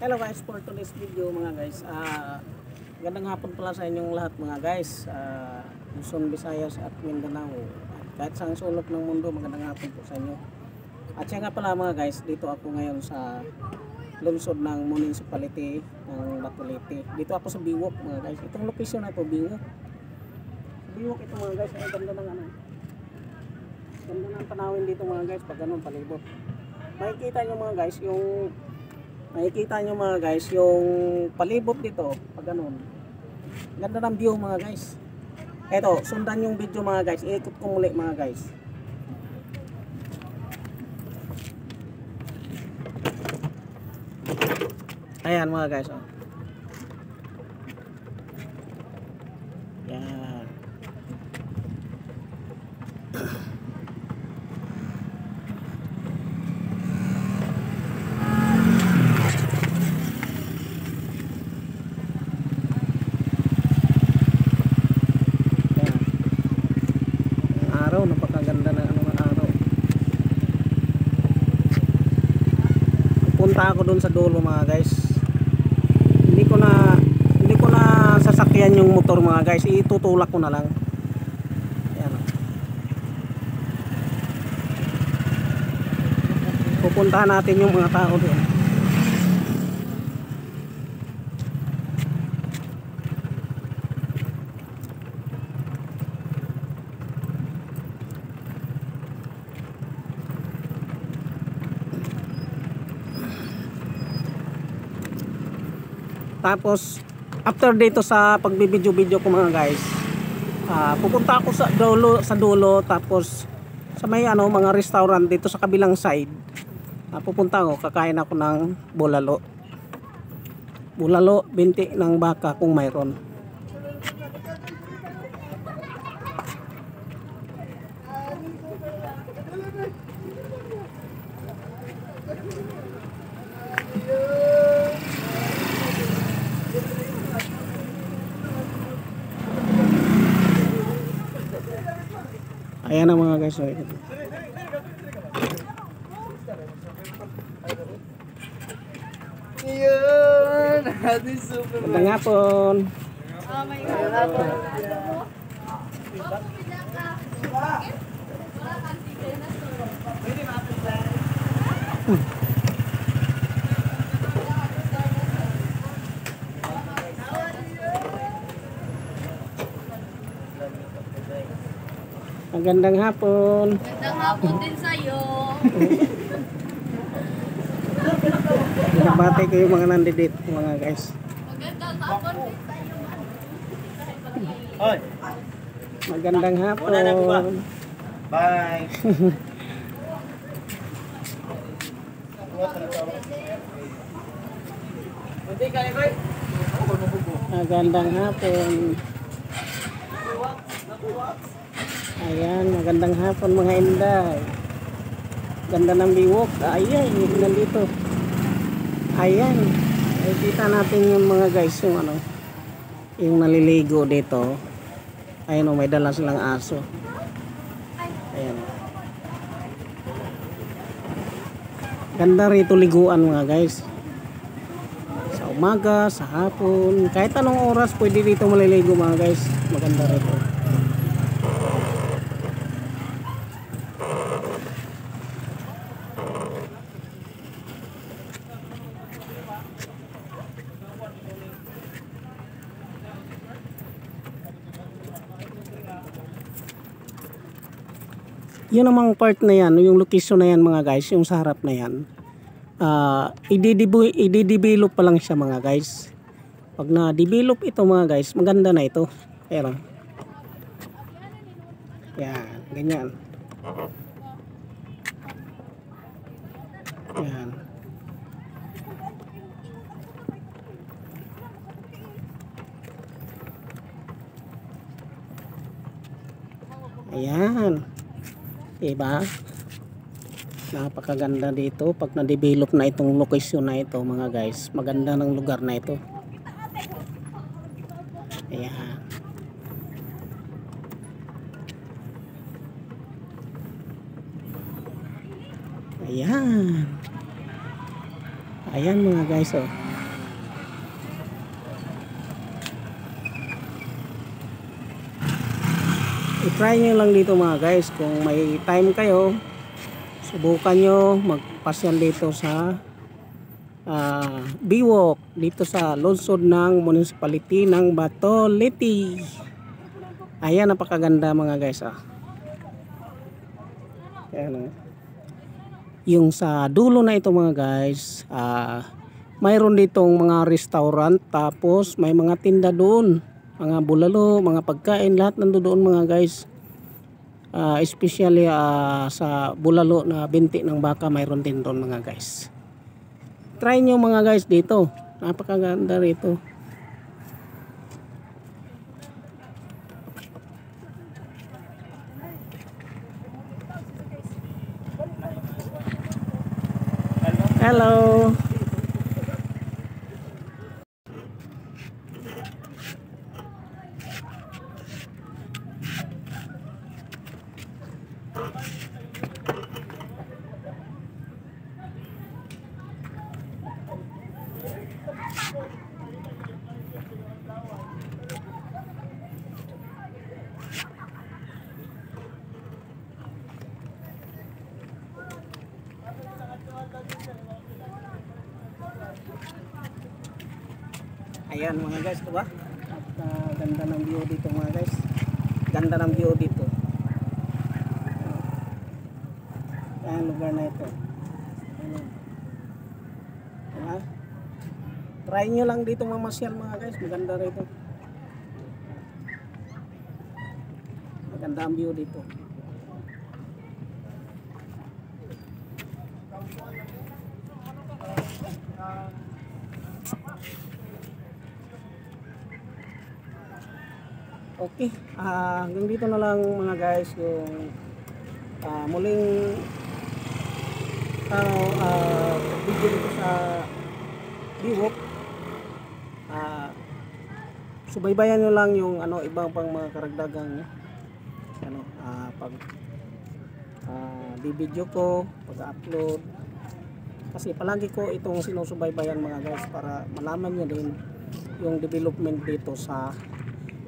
Hello guys, for today's video mga guys, gandang hapon pala sa inyong lahat mga guys, Luzon, Visayas at Mindanao at kahit sa sulok ng mundo, magandang hapon po sa inyo. At siya nga pala mga guys, dito ako ngayon sa lungsod ng municipality ng Batuliti. Dito ako sa Biwok mga guys. Itong location na ito, Biwok. Biwok ito mga guys, ang ganda ng ganda ng tanawin dito mga guys pag ganun palibot. Makikita nyo mga guys yung palibot dito pag ganun. Ganda ng view mga guys. Eto, sundan yung video mga guys. Iikot ko muli mga guys. Ayan mga guys, oh. Yan. Napakaganda na ng araw. Punta ako doon sa dulo mga guys. Hindi ko na sasakyan yung motor mga guys. Itutulak ko na lang. Ayan. Pupuntahan natin yung mga tao doon. Tapos after dito sa pagbibidyo-video ko mga guys, pupunta ako sa dulo tapos sa may mga restaurant dito sa kabilang side. Pupunta ako, kakain ako ng bulalo. Bulalo, binti ng baka kung mayroon. Ayan na mga guys. Yun! Ating super. Magandang hapon. Oh my God. Magandang hapon. Magandang hapon din sa'yo. Nabati ko yung mga nandito mga guys. Magandang hapon din sa'yo. Hoy! Magandang hapon. Una na po ba? Bye! Magandang hapon. Ayan, magandang hapon mga inday. Ganda ng Biwok. Ayan, nandito. Ayan. Ay, kita natin yung mga guys, yung naliligo dito. Ayan, may dala silang aso. Ayan. Ganda rito liguan mga guys. Sa umaga, sa hapon, kahit anong oras pwede dito maliligo mga guys. Maganda rito. Yun namang part na yan, yung location na yan mga guys, yung sa harap na yan, i-develop pa lang siya mga guys. Pag na-develop ito mga guys, maganda na ito. Pero yan, ganyan. Yan. Ayan. Diba? Napakaganda dito pag na-develop na itong location na ito mga guys. Maganda ng lugar na ito. Ayan. Ayan. Ayan mga guys, oh. i-try nyo lang dito mga guys. Kung may time kayo, subukan nyo magpasyal dito sa Biwok, dito sa lungsod ng municipality ng Batoliti. Ayan, napakaganda mga guys. Ayan, yung sa dulo na ito mga guys, mayroon ditong mga restaurant, tapos may mga tinda doon, mga bulalo, mga pagkain, lahat nandoon mga guys. Especially sa bulalo na binti ng baka, mayroon din doon mga guys. Try nyo mga guys dito, napakaganda rito. Hello. Ayan mga guys, diba? At ganda ng view dito mga guys. Ganda ng view dito. Ayan lugar na ito. Ayan. Diba? Try nyo lang dito mamasyal mga guys. Maganda rito. Maganda ang view dito. Okay, hanggang dito na lang mga guys yung muling video dito sa Biwok. Subaybayan nyo lang yung ibang pang mga karagdagang pag di-video ko, pag-upload, kasi palagi ko itong sinusubaybayan mga guys para malaman nyo din yung development dito sa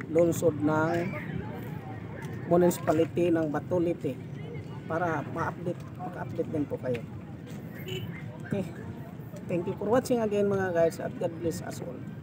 lungsod ng municipality ng Batoliti, para maka-update din po kayo. Okay, thank you for watching again mga guys, at God bless us all.